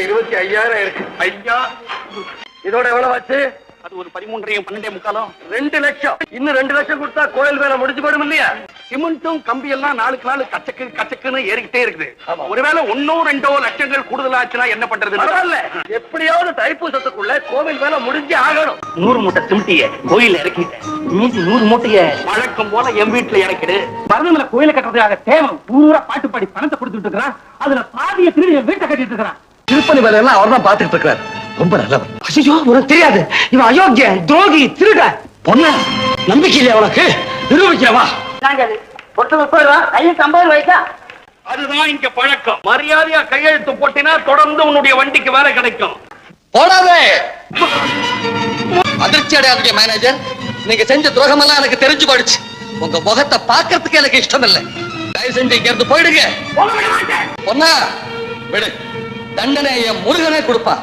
என்கிட்ட 25,000 இருக்கு. ஐயா, இதோட எவ்வளவு ஆச்சு? அது ஒரு 13 12 2 லட்சம். இன்னும் 2 லட்சம் கொடுத்தா கோயில் வேலை முடிஞ்சு போயிடும் இல்லையா? சிமெண்ட்டும் கம்பி எல்லாம் நாளுக்கு நாள் கச்சக்குன்னு ஏறிக்கிட்டே இருக்குது. ஒருவேளை 1-2 லட்சங்கள் கூடுதலாச்சுன்னா என்ன பண்றது? பரவாயில்ல, எப்படியாவது தைப்பூசத்துக்குள்ள கோவில் வேலை முடிஞ்சு ஆகணும். 100 மூட்டை சிமெண்டிய கோயில இறக்கிட்டேன். மீதி 100 மூட்டைய வழக்கம் போல என் வீட்டுல இறக்கிடு. மருதமலை கோயில கட்டுறதுக்காக தேவன் ஊரா பாட்டு பாடி பணத்தை கொடுத்துட்டு இருக்கிறான். அதுல பாதிய திருடி வீட்டை கட்டிட்டு இருக்கிறான். திருப்பணி வேலையெல்லாம் அவர் தான் பாத்துக்கிட்டு இருக்கிறார். ரொம்ப நல்லவர். ஐயோ, உனக்கு தெரியாது, இவன் அயோக்கியன், துரோகி, திருட. பொண்ணு நம்பிக்கை இல்லையா உனக்கு? நிரூபிக்கிறவா? அதுதான் இங்க பழக்கம். மரியாதையா கையெழுத்து போட்டினா தொடர்ந்து உன்னுடைய வண்டிக்கு வேலை கிடைக்கும். போடாதே. அதிர்ச்சி அடையாதீங்க மேனேஜர். நீங்க செஞ்ச துரோகம் எல்லாம் எனக்கு தெரிஞ்சு போயிடுச்சு. உங்க முகத்தை பாக்குறதுக்கு எனக்கு இஷ்டம் இல்லை. தயவு செஞ்சு இங்க இருந்து போயிடுங்க. பொண்ணா விடு, தண்டனை என் முருகனே கொடுப்பா.